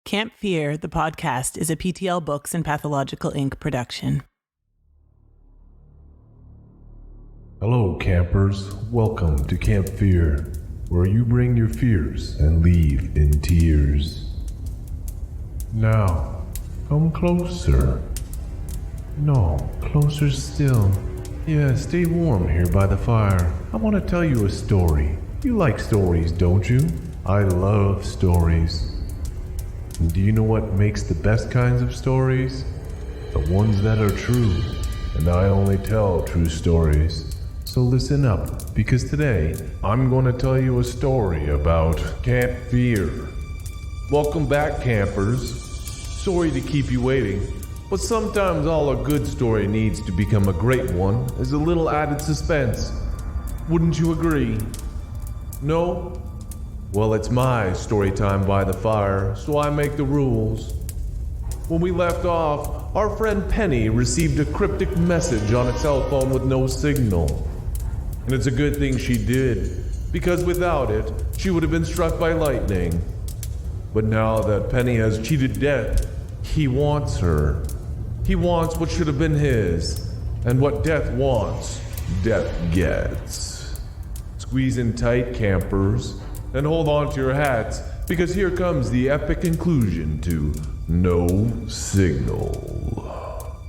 Camp Fear, the podcast, is a PTL Books and Pathological Inc. production. Hello, campers. Welcome to Camp Fear, where you bring your fears and leave in tears. Now, come closer. No, closer still. Yeah, stay warm here by the fire. I want to tell you a story. You like stories, don't you? I love stories. And do you know what makes the best kinds of stories? The ones that are true. And I only tell true stories. So listen up, because today I'm going to tell you a story about Camp Fear. Welcome back, campers. Sorry to keep you waiting, but sometimes all a good story needs to become a great one is a little added suspense. Wouldn't you agree? No? Well, it's my story time by the fire, so I make the rules. When we left off, our friend Penny received a cryptic message on a cell phone with no signal. And it's a good thing she did, because without it, she would have been struck by lightning. But now that Penny has cheated Death, he wants her. He wants what should have been his, and what Death wants, Death gets. Squeeze in tight, campers, and hold on to your hats, because here comes the epic conclusion to No Signal.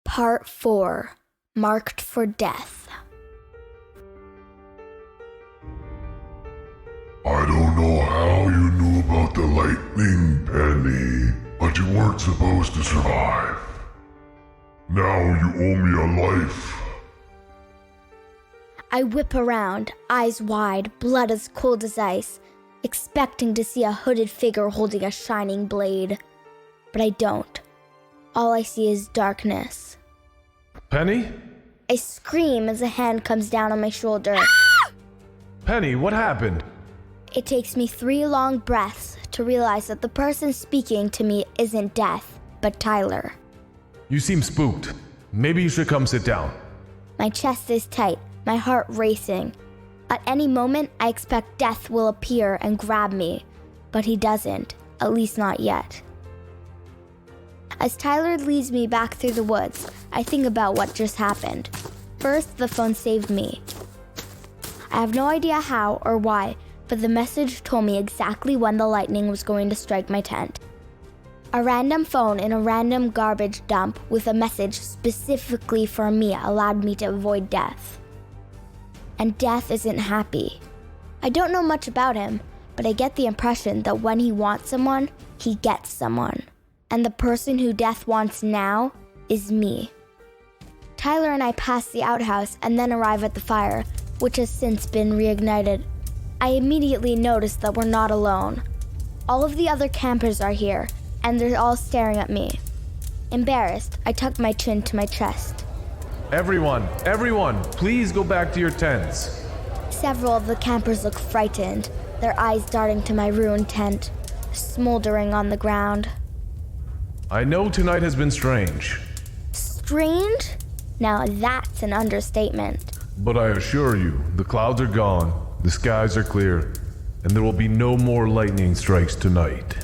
Part 4. Marked for Death. I don't know how you knew about the lightning, Penny, but you weren't supposed to survive. Now you owe me a life. I whip around, eyes wide, blood as cold as ice, expecting to see a hooded figure holding a shining blade. But I don't. All I see is darkness. Penny? I scream as a hand comes down on my shoulder. Penny, what happened? It takes me 3 long breaths to realize that the person speaking to me isn't Death, but Tyler. You seem spooked. Maybe you should come sit down. My chest is tight, my heart racing. At any moment, I expect Death will appear and grab me, but he doesn't, at least not yet. As Tyler leads me back through the woods, I think about what just happened. First, the phone saved me. I have no idea how or why, but the message told me exactly when the lightning was going to strike my tent. A random phone in a random garbage dump with a message specifically for me allowed me to avoid Death. And Death isn't happy. I don't know much about him, but I get the impression that when he wants someone, he gets someone. And the person who Death wants now is me. Tyler and I pass the outhouse and then arrive at the fire, which has since been reignited. I immediately notice that we're not alone. All of the other campers are here, and they're all staring at me. Embarrassed, I tuck my chin to my chest. Everyone, please go back to your tents. Several of the campers look frightened, their eyes darting to my ruined tent, smoldering on the ground. I know tonight has been strange. Strange? Now that's an understatement. But I assure you, the clouds are gone, the skies are clear, and there will be no more lightning strikes tonight.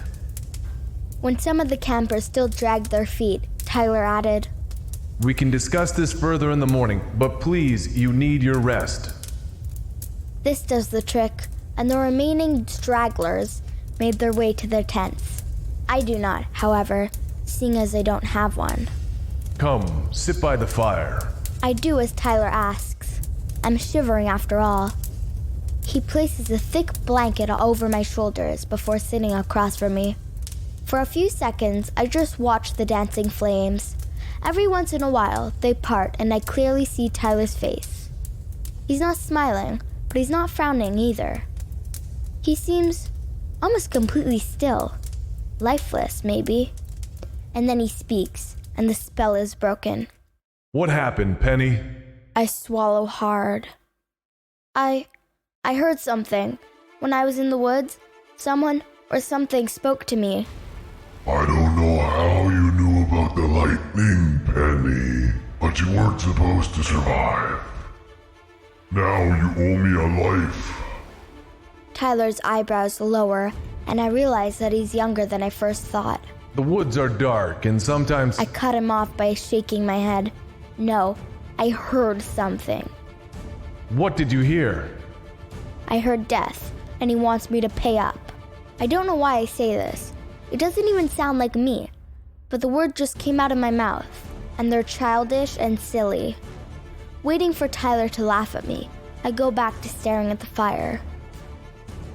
When some of the campers still dragged their feet, Tyler added, We can discuss this further in the morning, but please, you need your rest. This does the trick, and the remaining stragglers made their way to their tents. I do not, however, seeing as I don't have one. Come, sit by the fire. I do as Tyler asks. I'm shivering after all. He places a thick blanket over my shoulders before sitting across from me. For a few seconds, I just watch the dancing flames. Every once in a while, they part and I clearly see Tyler's face. He's not smiling, but he's not frowning either. He seems almost completely still. Lifeless, maybe. And then he speaks, and the spell is broken. What happened, Penny? I swallow hard. I heard something. When I was in the woods, someone or something spoke to me. I don't know how you knew about the lightning, Penny, but you weren't supposed to survive. Now you owe me a life. Tyler's eyebrows lower, and I realize that he's younger than I first thought. The woods are dark, and sometimes... I cut him off by shaking my head. No, I heard something. What did you hear? I heard death, and he wants me to pay up. I don't know why I say this. It doesn't even sound like me, but the word just came out of my mouth, and they're childish and silly. Waiting for Tyler to laugh at me, I go back to staring at the fire.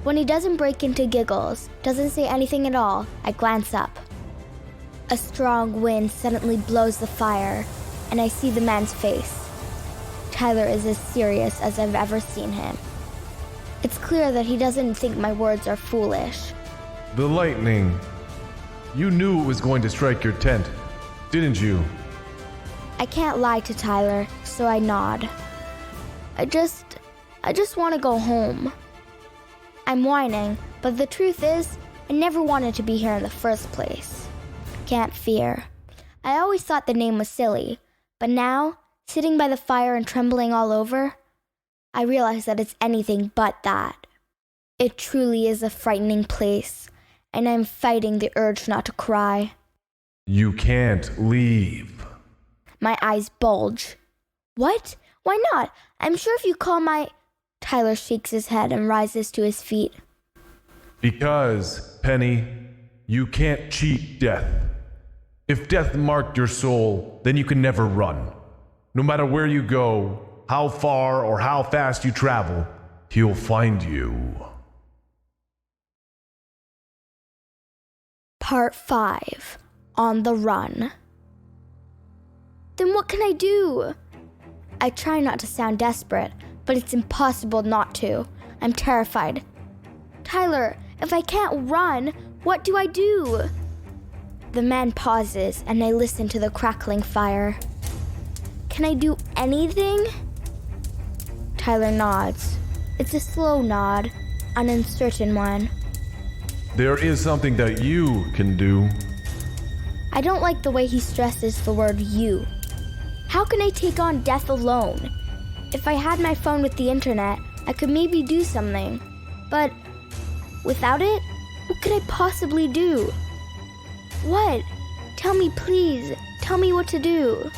When he doesn't break into giggles, doesn't say anything at all, I glance up. A strong wind suddenly blows the fire, and I see the man's face. Tyler is as serious as I've ever seen him. It's clear that he doesn't think my words are foolish. The lightning. You knew it was going to strike your tent, didn't you? I can't lie to Tyler, so I nod. I just want to go home. I'm whining, but the truth is, I never wanted to be here in the first place. Camp Fear. I always thought the name was silly, but now, sitting by the fire and trembling all over, I realize that it's anything but that. It truly is a frightening place, and I'm fighting the urge not to cry. You can't leave. My eyes bulge. What? Why not? I'm sure if you call my... Tyler shakes his head and rises to his feet. Because, Penny, you can't cheat death. If death marked your soul, then you can never run. No matter where you go, how far or how fast you travel, he'll find you. Part 5. On the Run. Then what can I do? I try not to sound desperate, but it's impossible not to. I'm terrified. Tyler, if I can't run, what do I do? The man pauses, and I listen to the crackling fire. Can I do anything? Tyler nods. It's a slow nod, an uncertain one. There is something that you can do. I don't like the way he stresses the word you. How can I take on death alone? If I had my phone with the internet, I could maybe do something. But without it, what could I possibly do? What? Tell me, please. Tell me what to do.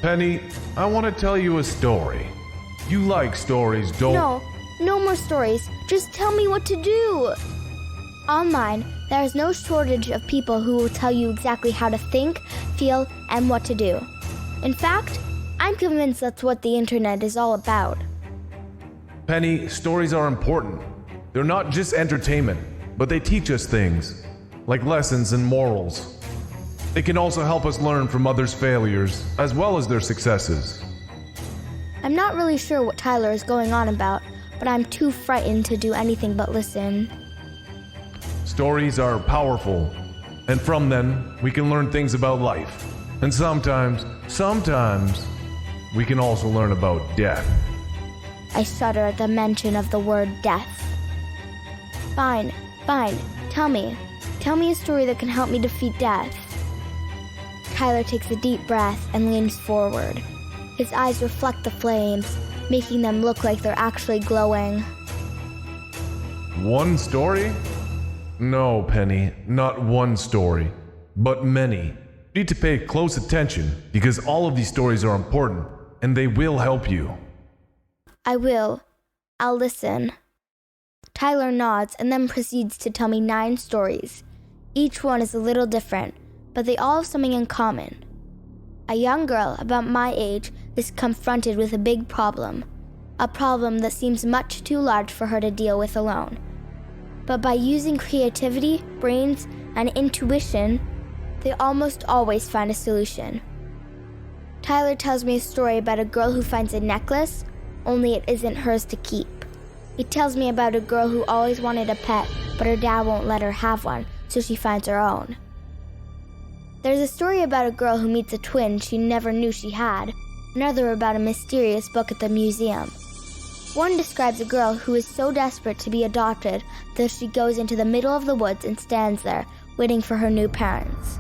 Penny, I want to tell you a story. You like stories, don't... No more stories. Just tell me what to do. Online, there is no shortage of people who will tell you exactly how to think, feel, and what to do. In fact, I'm convinced that's what the internet is all about. Penny, stories are important. They're not just entertainment, but they teach us things, like lessons and morals. They can also help us learn from others' failures, as well as their successes. I'm not really sure what Tyler is going on about, but I'm too frightened to do anything but listen. Stories are powerful, and from them, we can learn things about life. And sometimes, we can also learn about death. I shudder at the mention of the word death. Fine. Tell me a story that can help me defeat death. Tyler takes a deep breath and leans forward. His eyes reflect the flames, making them look like they're actually glowing. One story? No, Penny, not one story, but many. You need to pay close attention because all of these stories are important and they will help you. I will. I'll listen. Tyler nods and then proceeds to tell me 9 stories. Each one is a little different, but they all have something in common. A young girl about my age is confronted with a big problem, a problem that seems much too large for her to deal with alone. But by using creativity, brains, and intuition, they almost always find a solution. Tyler tells me a story about a girl who finds a necklace, only it isn't hers to keep. He tells me about a girl who always wanted a pet, but her dad won't let her have one, so she finds her own. There's a story about a girl who meets a twin she never knew she had, another about a mysterious book at the museum. One describes a girl who is so desperate to be adopted that she goes into the middle of the woods and stands there, waiting for her new parents.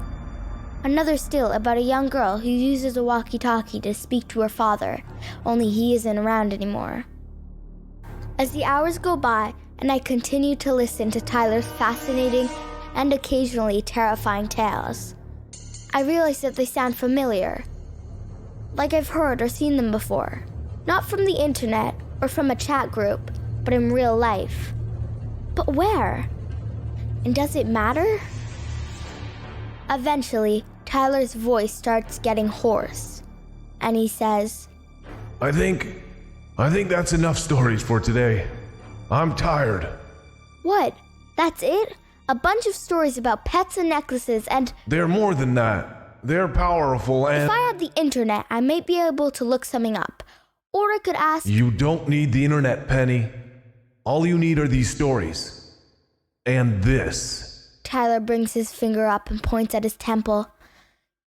Another still about a young girl who uses a walkie-talkie to speak to her father, only he isn't around anymore. As the hours go by and I continue to listen to Tyler's fascinating and occasionally terrifying tales, I realize that they sound familiar, like I've heard or seen them before. Not from the internet or from a chat group, but in real life. But where? And does it matter? Eventually, Tyler's voice starts getting hoarse, and he says, I think that's enough stories for today. I'm tired. What? That's it? A bunch of stories about pets and necklaces and... They're more than that. They're powerful and... If I had the internet, I might be able to look something up. Or I could ask... You don't need the internet, Penny. All you need are these stories. And this. Tyler brings his finger up and points at his temple.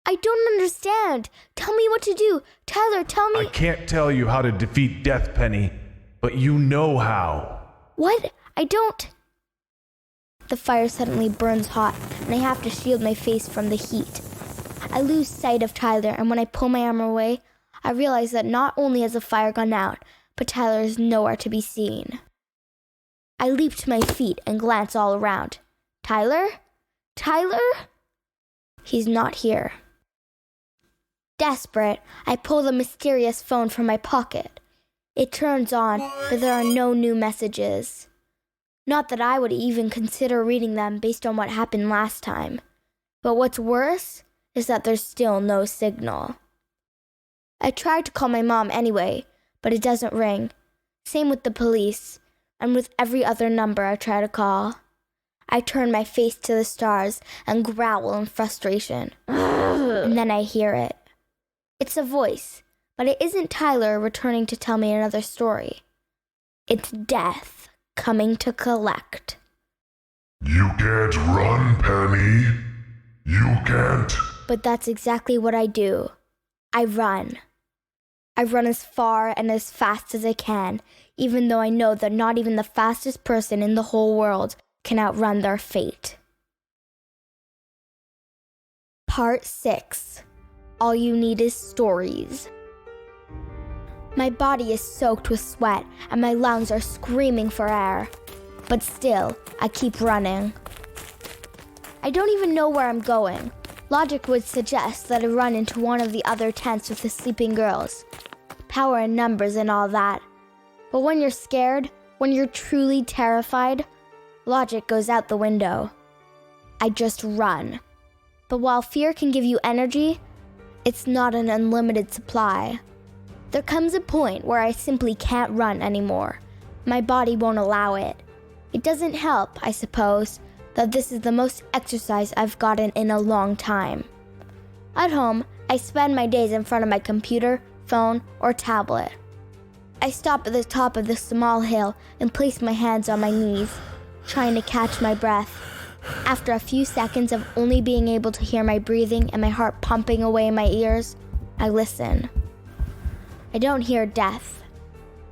I don't understand. Tell me what to do. Tyler, tell me... I can't tell you how to defeat death, Penny, but you know how. What? I don't... The fire suddenly burns hot, and I have to shield my face from the heat. I lose sight of Tyler, and when I pull my arm away, I realize that not only has the fire gone out, but Tyler is nowhere to be seen. I leap to my feet and glance all around. Tyler? Tyler? He's not here. Desperate, I pull the mysterious phone from my pocket. It turns on, but there are no new messages. Not that I would even consider reading them based on what happened last time. But what's worse is that there's still no signal. I tried to call my mom anyway, but it doesn't ring. Same with the police, and with every other number I try to call. I turn my face to the stars and growl in frustration. And then I hear it. It's a voice, but it isn't Tyler returning to tell me another story. It's Death coming to collect. You can't run, Penny. You can't. But that's exactly what I do. I run. I run as far and as fast as I can, even though I know that not even the fastest person in the whole world can outrun their fate. Part 6. All you need is stories. My body is soaked with sweat and my lungs are screaming for air. But still, I keep running. I don't even know where I'm going. Logic would suggest that I run into one of the other tents with the sleeping girls. Power in numbers and all that. But when you're scared, when you're truly terrified, logic goes out the window. I just run. But while fear can give you energy, it's not an unlimited supply. There comes a point where I simply can't run anymore. My body won't allow it. It doesn't help, I suppose, that this is the most exercise I've gotten in a long time. At home, I spend my days in front of my computer, phone, or tablet. I stop at the top of the small hill and place my hands on my knees, trying to catch my breath. After a few seconds of only being able to hear my breathing and my heart pumping away in my ears, I listen. I don't hear Death.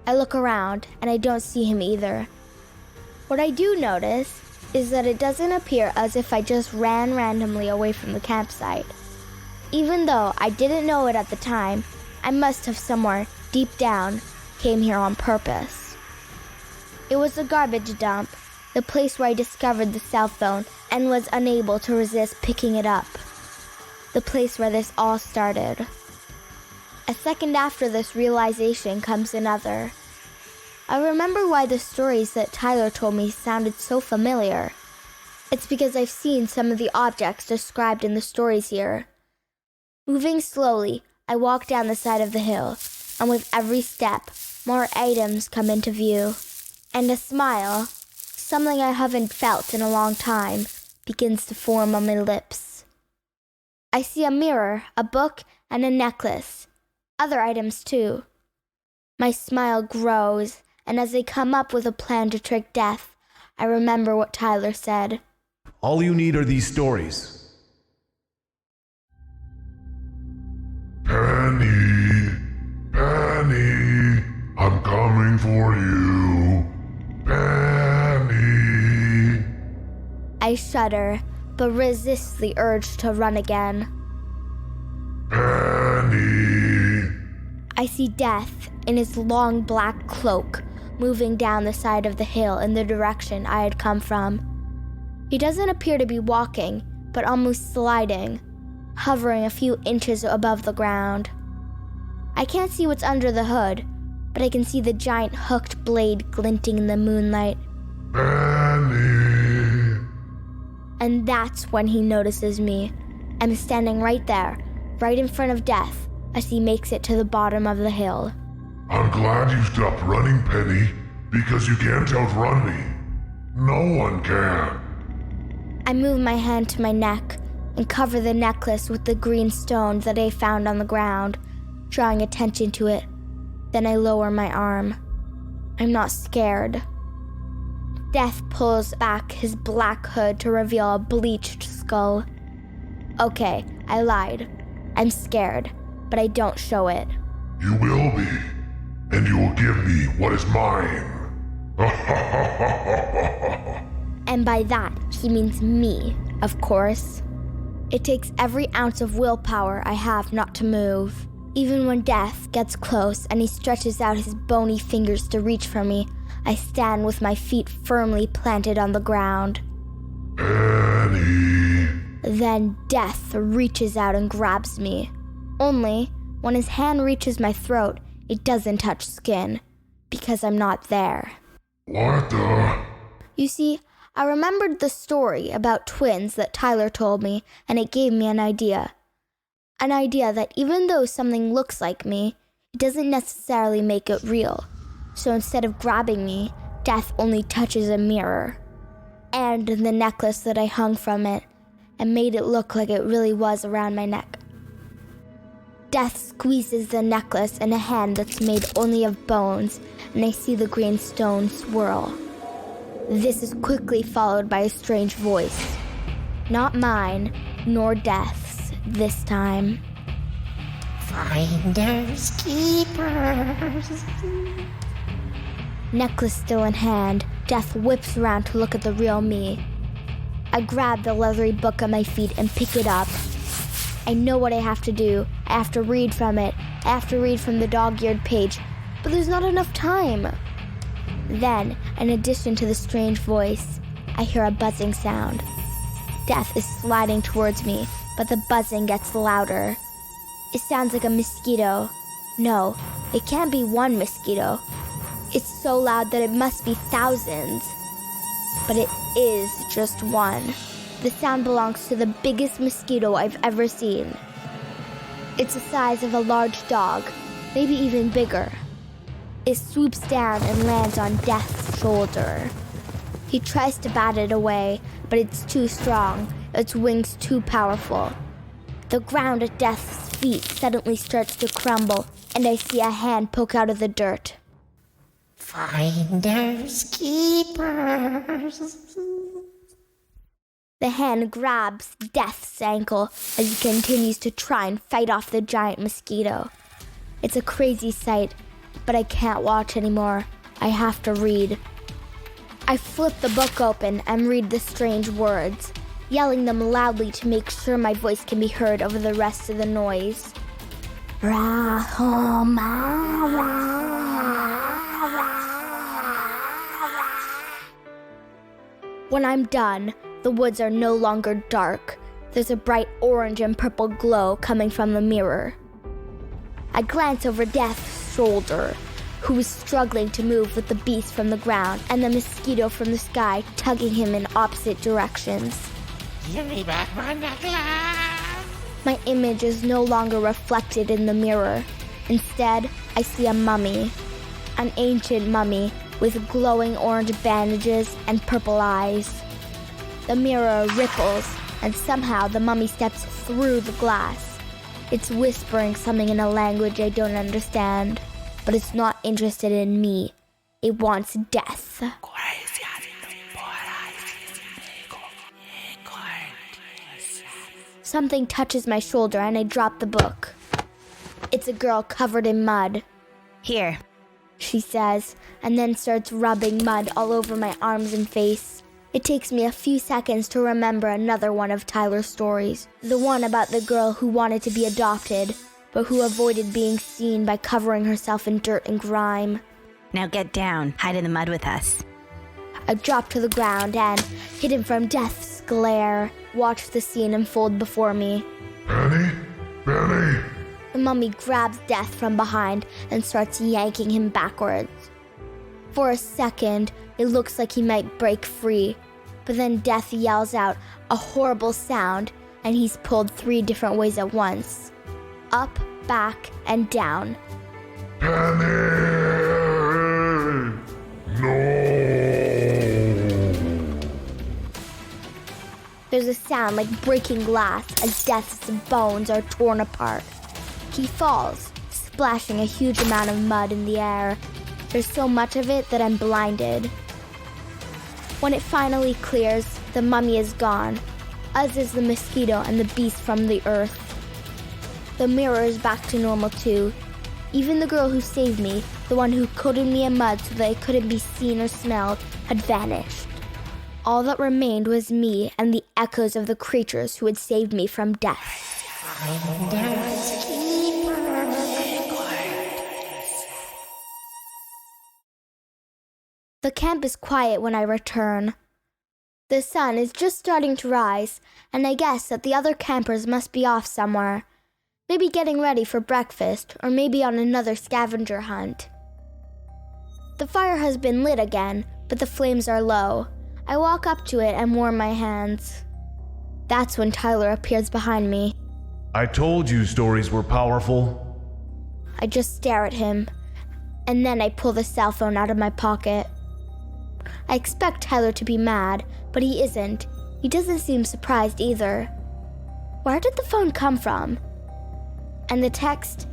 I look around and I don't see him either. What I do notice is that it doesn't appear as if I just ran randomly away from the campsite. Even though I didn't know it at the time, I must have somewhere, deep down, came here on purpose. It was the garbage dump, the place where I discovered the cell phone and was unable to resist picking it up. The place where this all started. A second after this realization comes another. I remember why the stories that Tyler told me sounded so familiar. It's because I've seen some of the objects described in the stories here. Moving slowly, I walk down the side of the hill, and with every step, more items come into view. And a smile, something I haven't felt in a long time, begins to form on my lips. I see a mirror, a book, and a necklace. Other items too. My smile grows, and as I come up with a plan to trick Death, I remember what Tyler said. All you need are these stories. Penny, Penny, I'm coming for you. Penny. I shudder, but resist the urge to run again. Penny. I see Death in his long black cloak, moving down the side of the hill in the direction I had come from. He doesn't appear to be walking, but almost sliding, hovering a few inches above the ground. I can't see what's under the hood, but I can see the giant hooked blade glinting in the moonlight. Penny! And that's when he notices me. I'm standing right there, right in front of Death, as he makes it to the bottom of the hill. I'm glad you stopped running, Penny, because you can't outrun me. No one can. I move my hand to my neck and cover the necklace with the green stone that I found on the ground, drawing attention to it. Then I lower my arm. I'm not scared. Death pulls back his black hood to reveal a bleached skull. Okay, I lied. I'm scared, but I don't show it. You will be, and you will give me what is mine. And by that, he means me, of course. It takes every ounce of willpower I have not to move. Even when Death gets close and he stretches out his bony fingers to reach for me, I stand with my feet firmly planted on the ground. Penny. Then Death reaches out and grabs me. Only, when his hand reaches my throat, it doesn't touch skin, because I'm not there. What the? You see, I remembered the story about twins that Tyler told me, and it gave me an idea. An idea that even though something looks like me, it doesn't necessarily make it real. So instead of grabbing me, Death only touches a mirror. And the necklace that I hung from it, and made it look like it really was around my neck. Death squeezes the necklace in a hand that's made only of bones, and I see the green stone swirl. This is quickly followed by a strange voice. Not mine, nor Death's this time. Finders keepers. Necklace still in hand, Death whips around to look at the real me. I grab the leathery book at my feet and pick it up. I know what I have to do. I have to read from it. I have to read from the dog-eared page, but there's not enough time. Then, in addition to the strange voice, I hear a buzzing sound. Death is sliding towards me, but the buzzing gets louder. It sounds like a mosquito. No, it can't be one mosquito. It's so loud that it must be thousands. But it is just one. The sound belongs to the biggest mosquito I've ever seen. It's the size of a large dog, maybe even bigger. It swoops down and lands on Death's shoulder. He tries to bat it away, but it's too strong, its wings too powerful. The ground at Death's feet suddenly starts to crumble, and I see a hand poke out of the dirt. Finders keepers. The hand grabs Death's ankle as he continues to try and fight off the giant mosquito. It's a crazy sight, but I can't watch anymore. I have to read. I flip the book open and read the strange words, yelling them loudly to make sure my voice can be heard over the rest of the noise. When I'm done, the woods are no longer dark. There's a bright orange and purple glow coming from the mirror. I glance over Death's shoulder, who is struggling to move with the beast from the ground and the mosquito from the sky tugging him in opposite directions. Give me back my necklace. My image is no longer reflected in the mirror. Instead, I see a mummy. An ancient mummy with glowing orange bandages and purple eyes. The mirror ripples, and somehow the mummy steps through the glass. It's whispering something in a language I don't understand, but it's not interested in me. It wants Death. Something touches my shoulder and I drop the book. It's a girl covered in mud. Here. She says, and then starts rubbing mud all over my arms and face. It takes me a few seconds to remember another one of Tyler's stories. The one about the girl who wanted to be adopted, but who avoided being seen by covering herself in dirt and grime. Now get down, hide in the mud with us. I dropped to the ground and, hidden from death's glare, watched the scene unfold before me. Penny? Penny? The mummy grabs Death from behind and starts yanking him backwards. For a second, it looks like he might break free, but then Death yells out a horrible sound and he's pulled 3 different ways at once. Up, back, and down. Penny! No! There's a sound like breaking glass as Death's bones are torn apart. He falls, splashing a huge amount of mud in the air. There's so much of it that I'm blinded. When it finally clears, the mummy is gone, as is the mosquito and the beast from the earth. The mirror is back to normal too. Even the girl who saved me, the one who coated me in mud so that I couldn't be seen or smelled, had vanished. All that remained was me and the echoes of the creatures who had saved me from death. The camp is quiet when I return. The sun is just starting to rise, and I guess that the other campers must be off somewhere. Maybe getting ready for breakfast, or maybe on another scavenger hunt. The fire has been lit again, but the flames are low. I walk up to it and warm my hands. That's when Tyler appears behind me. I told you stories were powerful. I just stare at him, and then I pull the cell phone out of my pocket. I expect Tyler to be mad, but he isn't. He doesn't seem surprised either. Where did the phone come from? And the text?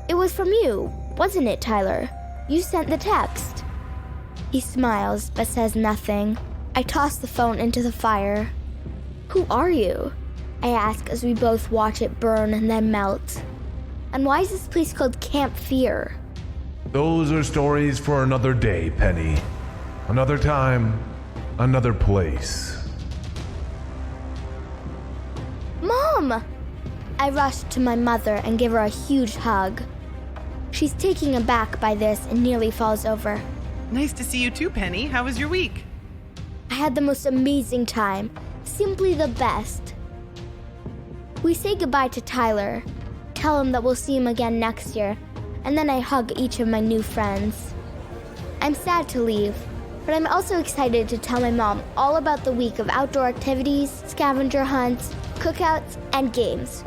It was from you, wasn't it, Tyler? You sent the text. He smiles, but says nothing. I toss the phone into the fire. Who are you? I ask as we both watch it burn and then melt. And why is this place called Camp Fear? Those are stories for another day, Penny. Another time, another place. Mom! I rush to my mother and give her a huge hug. She's taken aback by this and nearly falls over. Nice to see you too, Penny. How was your week? I had the most amazing time. Simply the best. We say goodbye to Tyler, tell him that we'll see him again next year, and then I hug each of my new friends. I'm sad to leave, but I'm also excited to tell my mom all about the week of outdoor activities, scavenger hunts, cookouts, and games.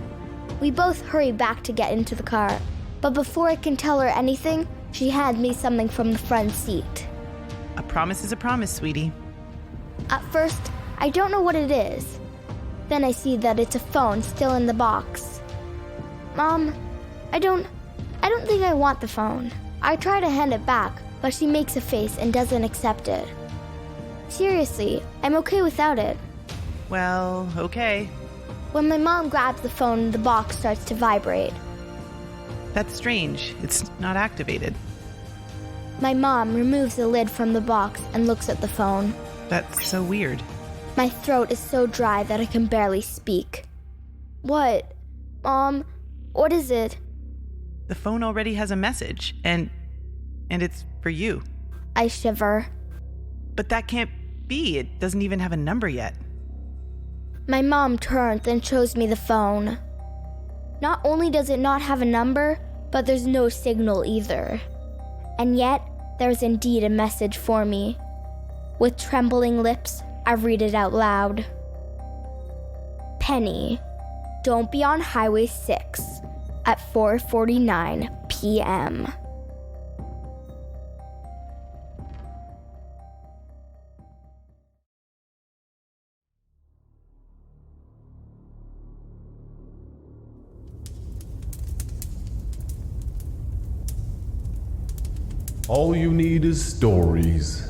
We both hurry back to get into the car, but before I can tell her anything, she hands me something from the front seat. A promise is a promise, sweetie. At first, I don't know what it is. Then I see that it's a phone still in the box. Mom, I don't think I want the phone. I try to hand it back, but she makes a face and doesn't accept it. Seriously, I'm okay without it. Well, okay. When my mom grabs the phone, the box starts to vibrate. That's strange. It's not activated. My mom removes the lid from the box and looks at the phone. That's so weird. My throat is so dry that I can barely speak. What? Mom, what is it? The phone already has a message, and it's for you. I shiver. But that can't be. It doesn't even have a number yet. My mom turns and shows me the phone. Not only does it not have a number, but there's no signal either. And yet, there's indeed a message for me. With trembling lips, I read it out loud. Penny, don't be on Highway 6 at 4:49 p.m. All you need is stories.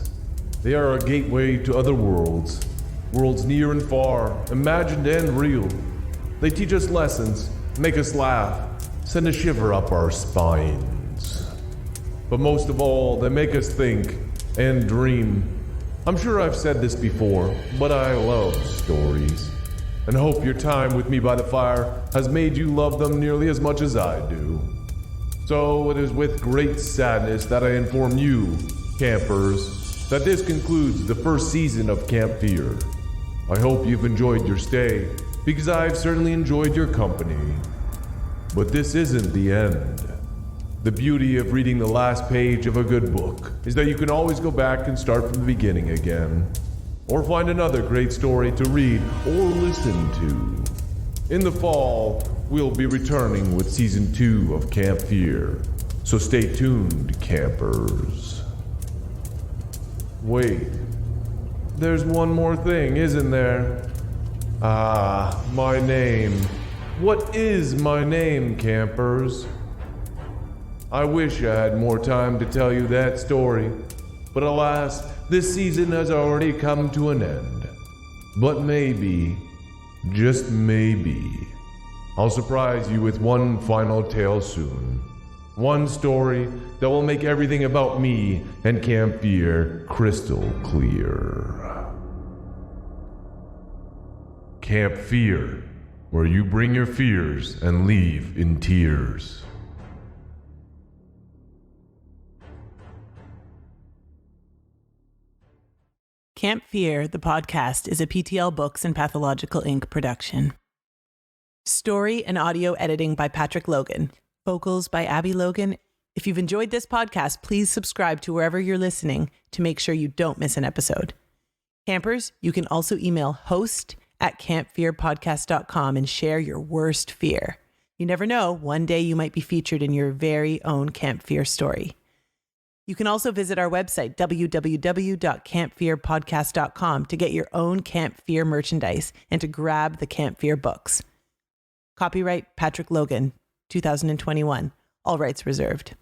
They are a gateway to other worlds. Worlds near and far, imagined and real. They teach us lessons, make us laugh, send a shiver up our spines. But most of all, they make us think and dream. I'm sure I've said this before, but I love stories. And hope your time with me by the fire has made you love them nearly as much as I do. So it is with great sadness that I inform you, campers, that this concludes the first season of Camp Fear. I hope you've enjoyed your stay, because I've certainly enjoyed your company. But this isn't the end. The beauty of reading the last page of a good book is that you can always go back and start from the beginning again, or find another great story to read or listen to. In the fall, we'll be returning with Season 2 of Camp Fear, so stay tuned, campers. Wait, there's one more thing, isn't there? Ah, my name. What is my name, campers? I wish I had more time to tell you that story, but alas, this season has already come to an end. But maybe, just maybe, I'll surprise you with one final tale soon. One story that will make everything about me and Camp Fear crystal clear. Camp Fear, where you bring your fears and leave in tears. Camp Fear, the podcast, is a PTL Books and Pathological Inc. production. Story and audio editing by Patrick Logan. Vocals by Abby Logan. If you've enjoyed this podcast, please subscribe to wherever you're listening to make sure you don't miss an episode. Campers, you can also email host@campfearpodcast.com and share your worst fear. You never know, one day you might be featured in your very own Camp Fear story. You can also visit our website, www.campfearpodcast.com, to get your own Camp Fear merchandise and to grab the Camp Fear books. Copyright Patrick Logan, 2021. All rights reserved.